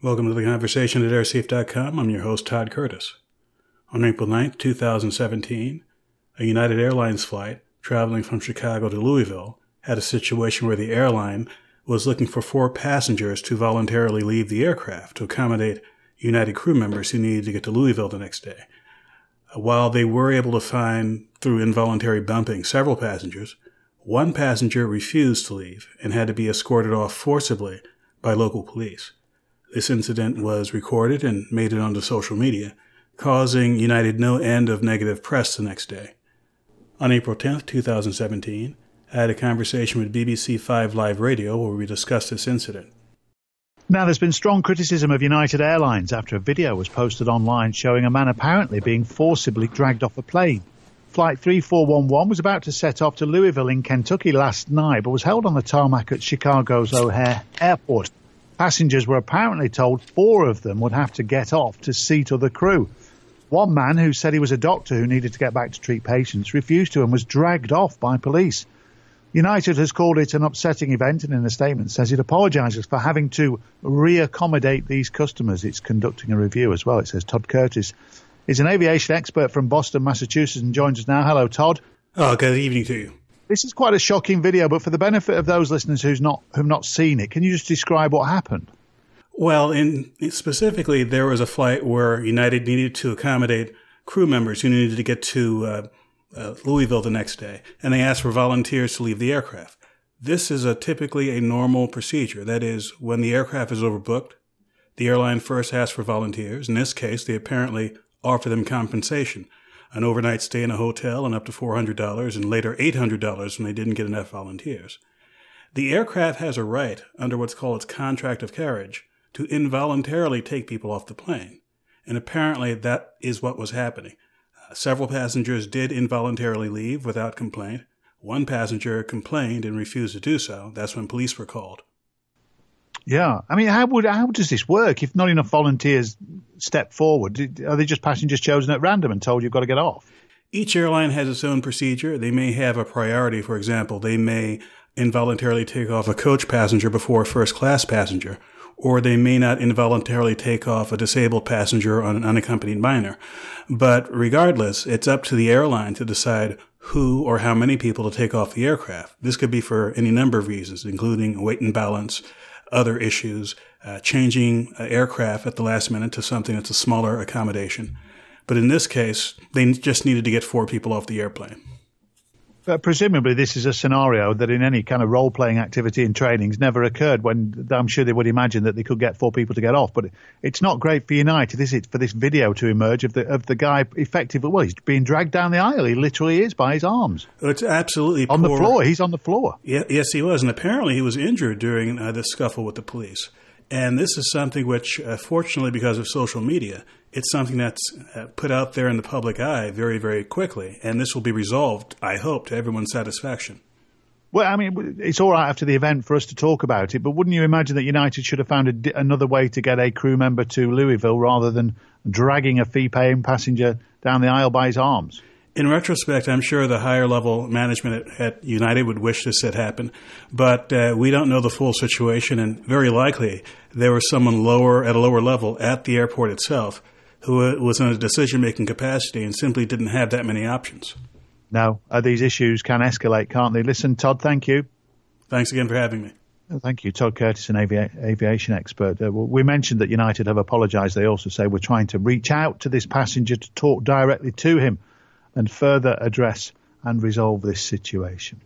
Welcome to the conversation at airsafe.com. I'm your host, Todd Curtis. On April 9th, 2017, a United Airlines flight traveling from Chicago to Louisville had a situation where the airline was looking for 4 passengers to voluntarily leave the aircraft to accommodate United crew members who needed to get to Louisville the next day. While they were able to find, through involuntary bumping, several passengers, one passenger refused to leave and had to be escorted off forcibly by local police. This incident was recorded and made it onto social media, causing United no end of negative press the next day. On April 10th, 2017, I had a conversation with BBC 5 Live Radio where we discussed this incident. Now, there's been strong criticism of United Airlines after a video was posted online showing a man apparently being forcibly dragged off a plane. Flight 3411 was about to set off to Louisville in Kentucky last night, but was held on the tarmac at Chicago's O'Hare Airport. Passengers were apparently told 4 of them would have to get off to seat other crew. One man, who said he was a doctor who needed to get back to treat patients, refused to and was dragged off by police. United has called it an upsetting event and in a statement says it apologises for having to re-accommodate these customers. It's conducting a review as well. It says Todd Curtis is an aviation expert from Boston, Massachusetts, and joins us now. Hello, Todd. Oh, good evening to you. This is quite a shocking video, but for the benefit of those listeners who've not seen it, can you just describe what happened? Well, specifically, there was a flight where United needed to accommodate crew members who needed to get to Louisville the next day, and they asked for volunteers to leave the aircraft. This is typically a normal procedure. That is, when the aircraft is overbooked, the airline first asks for volunteers. In this case, they apparently offer them compensation, an overnight stay in a hotel and up to $400, and later $800 when they didn't get enough volunteers. The aircraft has a right, under what's called its contract of carriage, to involuntarily take people off the plane. And apparently that is what was happening. Several passengers did involuntarily leave without complaint. One passenger complained and refused to do so. That's when police were called. Yeah. I mean, how does this work? If not enough volunteers step forward, are they just passengers chosen at random and told you've got to get off? Each airline has its own procedure. They may have a priority. For example, they may involuntarily take off a coach passenger before a first-class passenger, or they may not involuntarily take off a disabled passenger on an unaccompanied minor. But regardless, it's up to the airline to decide who or how many people to take off the aircraft. This could be for any number of reasons, including weight and balance, other issues, changing aircraft at the last minute to something that's a smaller accommodation. But in this case, they just needed to get 4 people off the airplane. But presumably this is a scenario that in any kind of role-playing activity and trainings never occurred, when I'm sure they would imagine that they could get 4 people to get off. But it's not great for United, is it, for this video to emerge of the guy effectively, well, he's being dragged down the aisle. He literally is by his arms. It's absolutely on the floor. He's on the floor. Yes, he was. And apparently he was injured during this scuffle with the police. And this is something which, fortunately, because of social media, it's something that's put out there in the public eye very, very quickly. And this will be resolved, I hope, to everyone's satisfaction. Well, I mean, it's all right after the event for us to talk about it, but wouldn't you imagine that United should have found another way to get a crew member to Louisville rather than dragging a fee-paying passenger down the aisle by his arms? In retrospect, I'm sure the higher-level management at United would wish this had happened, but we don't know the full situation, and very likely there was someone at a lower level at the airport itself who was in a decision-making capacity and simply didn't have that many options. No, these issues can escalate, can't they? Listen, Todd, thank you. Thanks again for having me. Thank you. Todd Curtis, an aviation expert. We mentioned that United have apologised. They also say we're trying to reach out to this passenger to talk directly to him and further address and resolve this situation.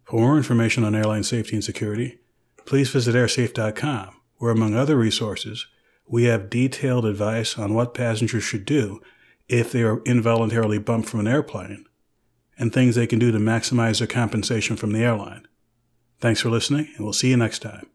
For more information on airline safety and security, please visit airsafe.com, where, among other resources, we have detailed advice on what passengers should do if they are involuntarily bumped from an airplane, and things they can do to maximize their compensation from the airline. Thanks for listening, and we'll see you next time.